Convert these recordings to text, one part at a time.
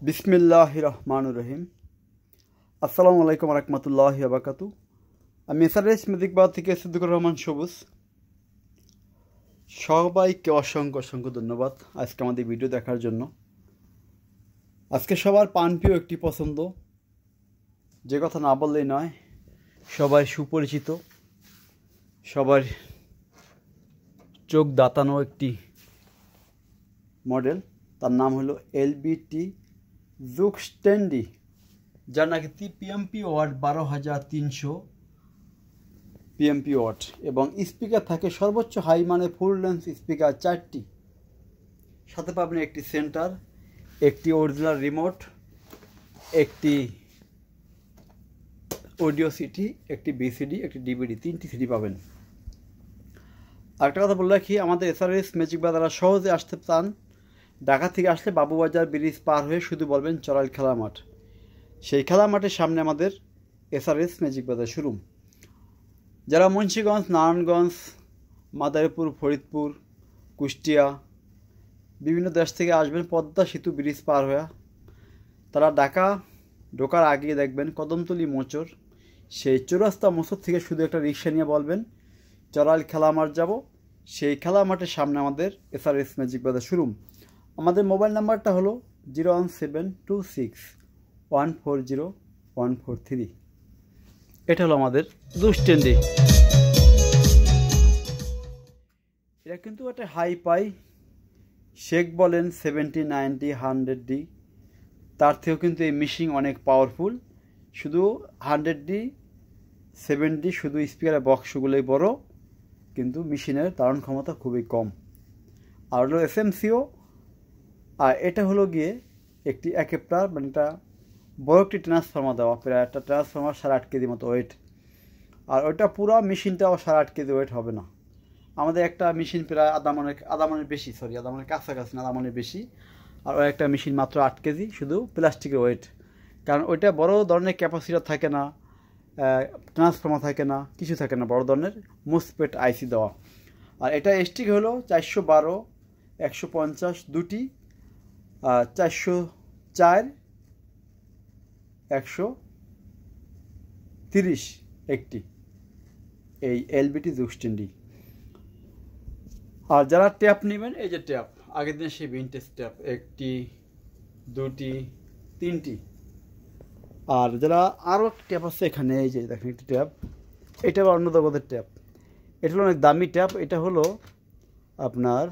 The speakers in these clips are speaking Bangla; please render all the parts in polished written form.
বিসমিল্লাহির রহমানির রহিম। আসসালামু আলাইকুম রহমতুল্লাহি ওয়া বারাকাতু। আমি এসআরএস মিউজিকবাদ থেকে সিদ্দিকুর রহমান সবুজ। সবাইকে অসংখ্য অসংখ্য ধন্যবাদ আজকে আমাদের ভিডিও দেখার জন্য। আজকে সবার প্রাণপ্রিয় একটি পছন্দ, যে কথা না বললেই নয়, সবাই সুপরিচিত, সবার চোখ দাতানো একটি মডেল। তার নাম হলো এলবিটি জুক্সটেন্ডি, যার নাকি পিএমপি ওয়াট 12,300 পিএমপি ওয়াট এবং স্পিকার থাকে সর্বোচ্চ হাই মানে ফুল লেন্থ স্পিকার 4টি। সাথে পাবেন একটি সেন্টার, একটি অরিজিনাল রিমোট, একটি অডিও সিটি, একটি বিসিডি, একটি ডিভিডি, 3টি সিডি পাবেন। আরেকটা কথা বলে রাখি, আমাদের এসআরএস ম্যাজিক বাজার সহজে আসতে চান, ঢাকা থেকে আসলে বাবুবাজার ব্রিজ পার হয়ে শুধু বলবেন চড়াইল খেলা মাঠ। সেই খেলা মাঠের সামনে আমাদের এসআরএস ম্যাজিক বাজার শোরুম। যারা মুন্সিগঞ্জ, নারায়ণগঞ্জ, মাদারীপুর, ফরিদপুর, কুষ্টিয়া বিভিন্ন দেশ থেকে আসবেন পদ্মা সেতু ব্রিজ পার হয়ে, তারা ঢাকা ঢোকার আগে দেখবেন কদমতলী মোচর, সেই চৌরাস্তা মোচর থেকে শুধু একটা রিক্সা নিয়ে বলবেন চড়াইল খেলা মাঠ যাব। সেই খেলা মাঠের সামনে আমাদের এসআরএস ম্যাজিক বাজার শোরুম। আমাদের মোবাইল নাম্বারটা হলো 01726140143। এটা হলো আমাদের জুক্সটেন্ডি। এটা কিন্তু একটা হাই পাই, শেক বলেন 70, 90, 100D, তার থেকেও কিন্তু এই মিশিং অনেক পাওয়ারফুল। শুধু 100D, 70D শুধু স্পিকারের বক্সগুলোই বড়, কিন্তু মেশিনের ধারণ ক্ষমতা খুবই কম। আর হলো এসএমসিও। আর এটা হলো গিয়ে একটি একেপ্টার, মানে এটা বড় একটি ট্রান্সফর্মার দেওয়া, প্রায় একটা ট্রান্সফর্মার 8.5 কেজি মতো ওয়েট। আর ওইটা পুরো মেশিনটাও 8.5 কেজি ওয়েট হবে না। আমাদের একটা মেশিন প্রায় আদামানের বেশি, আদামানের কাছাকাছি না, আদামানের বেশি। আর ওই একটা মেশিন মাত্র 8 কেজি, শুধু প্লাস্টিকের ওয়েট। কারণ ওইটা বড় ধরনের ক্যাপাসিটার থাকে না, ট্রান্সফর্মার থাকে না, কিছু থাকে না, বড় ধরনের মোসফেট আইসি দেওয়া। আর এটা এসটি হলো 412, 150 দুটি, 404, 130 একটি, এই এলবিটি জুক্সটেন্ডি। আর যারা ট্যাপ নেবেন, এই যে ট্যাপ, আগের দিনে সেই ভিনটেজ ট্যাপ, 1টি, 2টি, 3টি। আর যারা আরও একটা ট্যাপ আছে এখানে, এই যে দেখেন একটি ট্যাপ, এটা অন্য জগতের ট্যাপ, এটা হলো অনেক দামি ট্যাপ। এটা হলো আপনার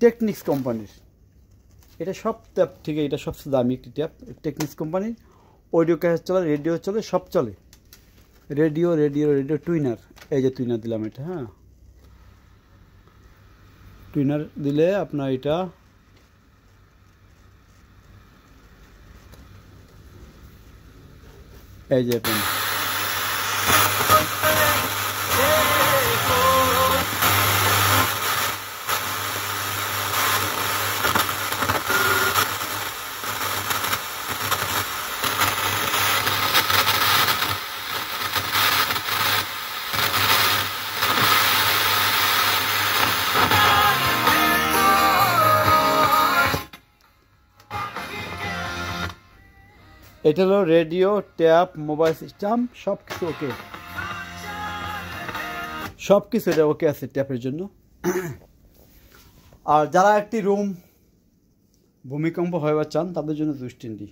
টেকনিক্স কোম্পানির, এটা সব ট্যাপ থেকে এটা সবচেয়ে দামি একটি ট্যাপ, টেকনিক্স কোম্পানির। অডিও ক্যাসেট চলে, রেডিও চলে, সব চলে। রেডিও টুইনার, এই যে টুইনার দিলাম এটা, হ্যাঁ, টুইনার দিলে আপনার এটা এই যে এটা হলো রেডিও, ট্যাপ, মোবাইল সিস্টেম, সব কিছু ওকে, সব কিছু এটা ওকে আছে ট্যাপের জন্য। আর যারা একটি রুম ভূমিকম্প হয়ে চান, তাদের জন্য জুক্সটেন্ডি,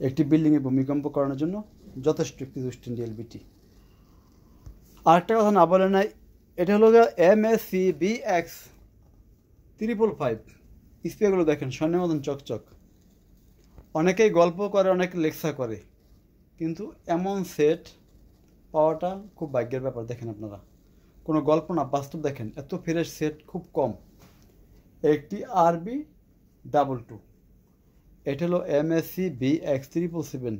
একটি বিল্ডিংয়ে ভূমিকম্প করানোর জন্য যথেষ্ট একটি জুক্সটেন্ডি এলবিটি। আরেকটা কথা না বলে নাই, এটা হলো MAC BX 555। স্পিকারগুলো দেখেন স্বর্ণের মতন চকচক। অনেকেই গল্প করে, অনেকে লেকচার করে, কিন্তু এমন সেট পাওয়াটা খুব ভাগ্যের ব্যাপার। দেখেন আপনারা, কোনো গল্প না, বাস্তব। দেখেন এত ফ্রেশ সেট খুব কম। একটি RB22, এটা হলো MAC BX 777।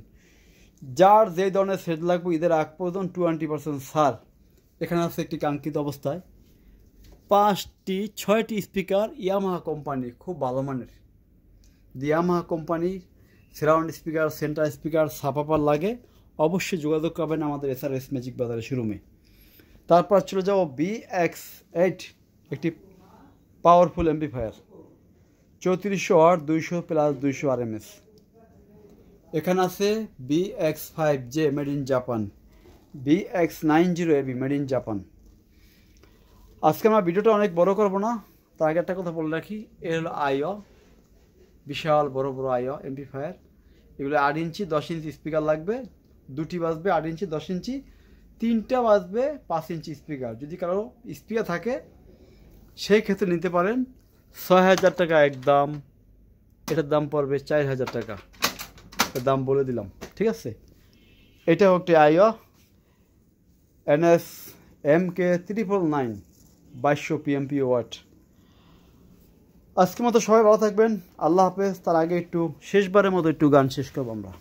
যার যে ধরনের সেট লাগবে ঈদের আগ পর্যন্ত 20% ছাড়। এখানে আছে একটি কাঙ্ক্ষিত অবস্থায় 5টি 6টি স্পিকার, ইয়ামাহা কোম্পানি, খুব ভালো মানের। ইয়ামাহা কোম্পানির সারাউন্ড স্পিকার, সেন্টার স্পিকার, সাপাপার লাগে, অবশ্যই যোগাযোগ করবেন আমাদের এসআরএস ম্যাজিক বাজারের শোরুমে। তারপর চলে যাবো BX8, একটি powerful amplifier. 3400 watt 200 plus 200 RMS। এখানে আছে BX5J made in Japan, BX90AB made in Japan. আজকে আমরা ভিডিওটা অনেক বড় করব না, তার আগে একটা কথা বলে রাখি, এ হলো আইও, বিশাল বড় বড় আইও এমপ্লিফায়ার। এগুলো 8 ইঞ্চি 10 ইঞ্চি স্পিকার লাগবে, দুটি বাজবে 8 ইঞ্চি 10 ইঞ্চি, তিনটা বাজবে 5 ইঞ্চি স্পিকার। যদি কারো স্পিকার থাকে সেই ক্ষেত্রে নিতে পারেন। 6000 টাকা একদম, এটার দাম পড়বে 4000 টাকা, এর দাম বলে দিলাম, ঠিক আছে। এটা একটি আইও NS MK999 2200 PMP ওয়াট। আজকের মতো সবাই ভালো থাকবেন, আল্লাহ হাফেজ। তার আগে একটু শেষবারের মতো একটু গান শেষ করবো আমরা।